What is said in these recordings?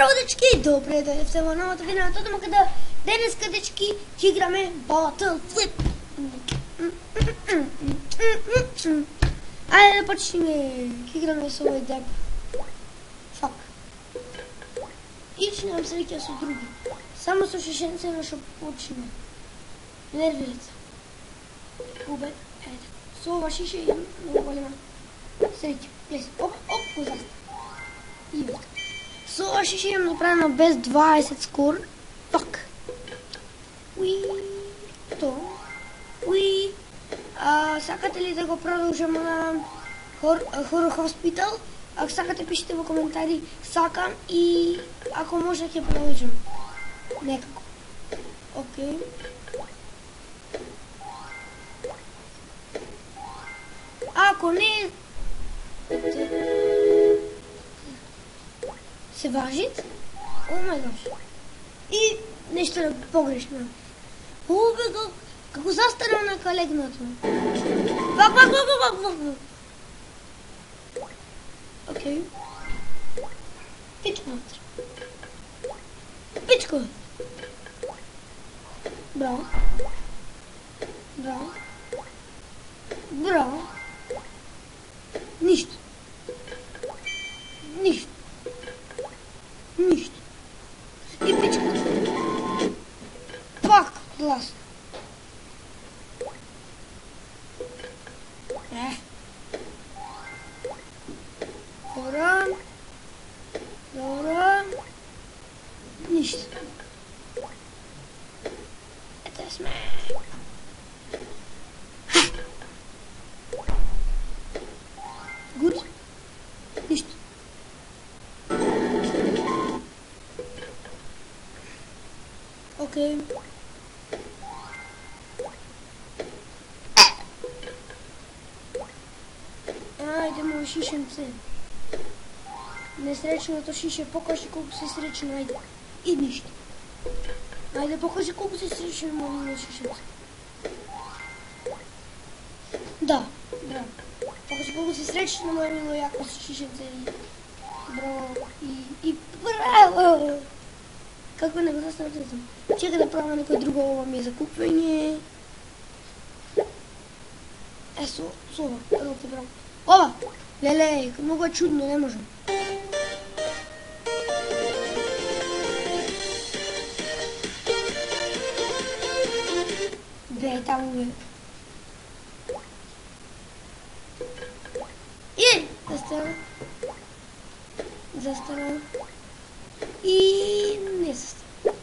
Zdravo dečki, dobrodošli v novo video, to bomo kada deneska dečki, ki igrame Bottle Flip. Ajde da počneme, ki igrame s ovoj deb. Fuck. Ići nam se rikja su drugi. Samo su šešence našo počne. Nervirac. Ubek, ajde. S ova šiše i mnogo volima. Sreću, plesi. Op, ko zasta. I uvijek. S ova šiše imam napravljeno bez 20 skor. Fuck. To. Сакате ли да го продолжимо на Horror Hospital? Ако сакате, пишете во коментари сакам и ако може ќе продолжим. Некако. Окей. Ако не се важит, о май гаш. И нешто погрешно. Убего како застана на калегнато. Вак. Окей. Пичко вътре. Пичко. Браво. Нищо. И пичко. Пак гласно. Добро. Нищо. Это сме. Гуд. Нищо. Окей. Идемо шишенце. Несречното шише, покажи колко си сречно, айде. И нищо. Айде, покажи колко си сречно, моля, шишенце. Да. Покажи колко си сречно, моля, яко шишенце. Браво. И браво! Какво не го заставам? Чекай да правя некој друго, ова ми е за купвање. Сова, едно те браво. Ова! Леле, много е чудно, не можем. Бе, таму бе. И! Застана. И не застана.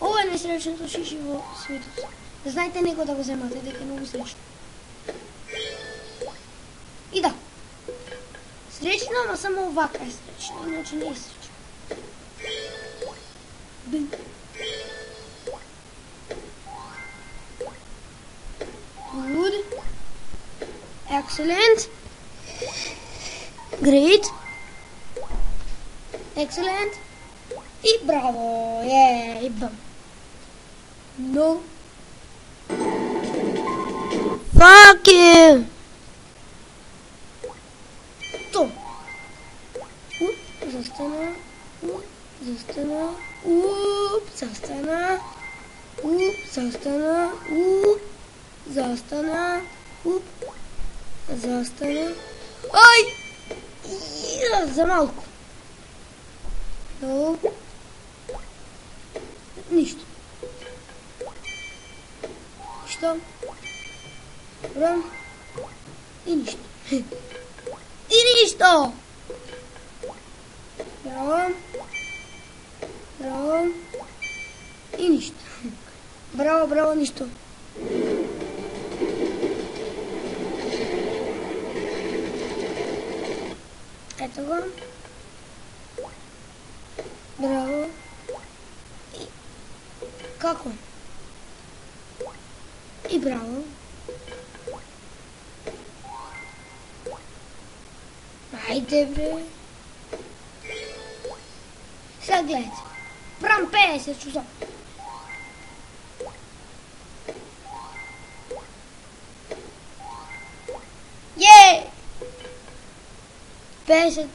Ова е несречното шиши во светот. Знаете него да го земате, дека е многу сречно. И да. Сречно, ама само овака е сречно, иначе не е сречно. Good. Excellent. Great. Excellent. И браво. И бам. No. Fuck you. Застана. Ай! За малко. No. Нищо. Що? Ръм. И нищо. Браво. И нищо. Браво, нищо. Ето го. Браво. И... Како? И браво. Айде, бре. Сега гледайте. Прям 50 часа. Е! 50,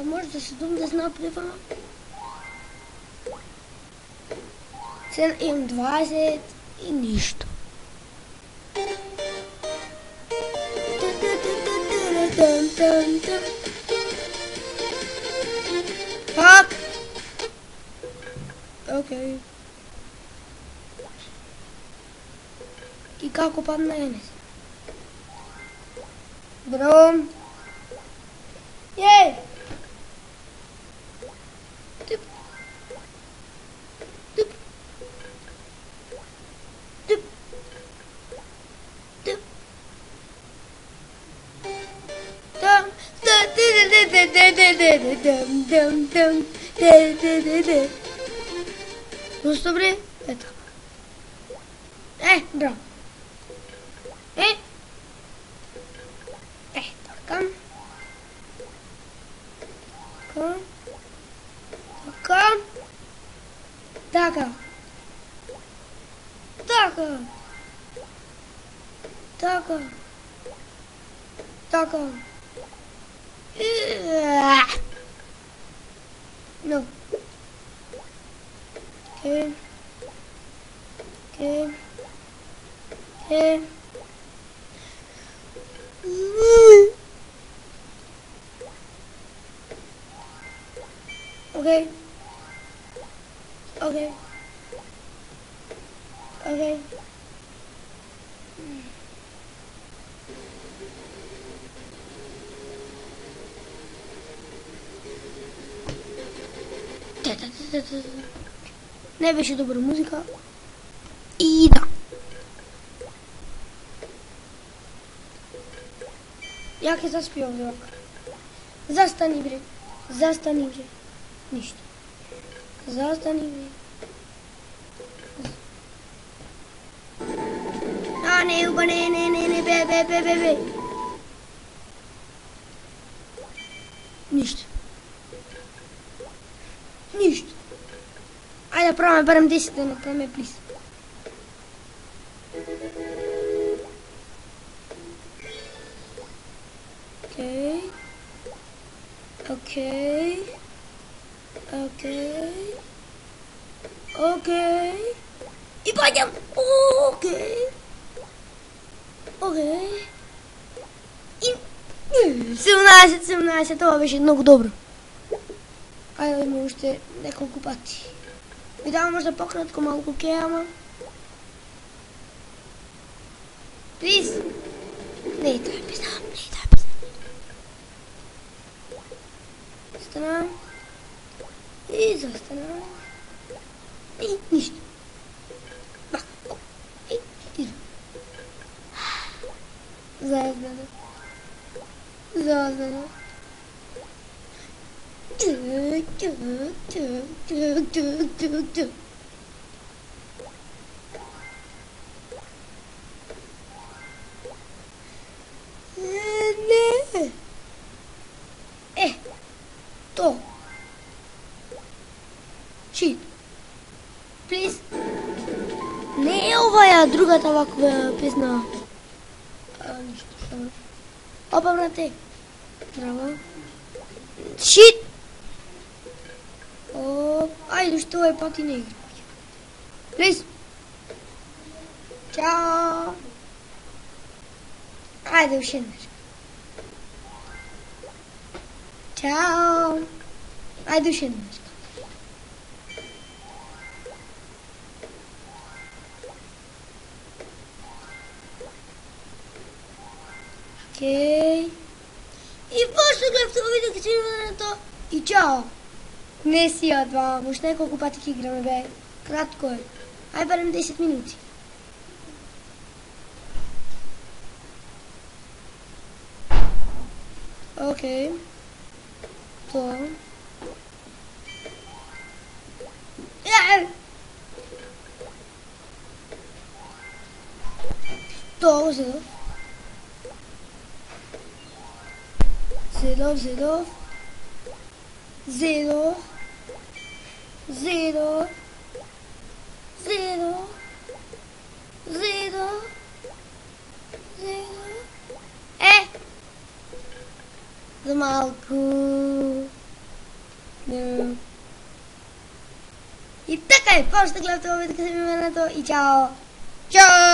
може да се дум да знам прева. Sad imam 20 i ništa. Fuck! Okej. I kako padne, ne znam. Bro. Jej! Typ. Typ. Typ. Typ. Dum. Ну что, блин, это. Бро. Come. Come. Come. Taka. Taka. Taka. Taka. No. Okay. Okay. Okay. Okay. Okay. Okay. Najviše dobra muzika. I da. Jak je zaspio ovdje ovako? Zastani bre. Zastani bre. Ništa. Zastani bre. A ne, uba ne, be. Ništa. Ništa. Ajde probamo barem 10 na teme, please. Okay. Okay. Okay. Okay. I pojďem. Okay. Okay. I 17, to već je mnogo dobro. Ajde, možete nekoliko pati. I damo možda pokratko malo kukejama. Please. Ne, to je pizda. Zastanam. I zastanam. I ništa. I idem. Zazdano. Ne. To. Shit. Please. Ne, ova druga ovakva pesna. Ništa, samo. Opa, brate. Bravo. Shit. Ajde, što ovaj pati ne igra. Please. Ćao. Ajde, još jedna. Ćao. Ajde, još jedna. Okej. I pošto gledajte ovo video, kad ćemo na to. I čao. Ne si ja dva, možeš nekoliko patih igrame, be. Kratko je. Aj barem 10 minuti. Okej. To. To, zelo. Zero. Zamalku. No. I taka je pošta, gledajte ovo vidite kad sam imena to i čao. Ćao!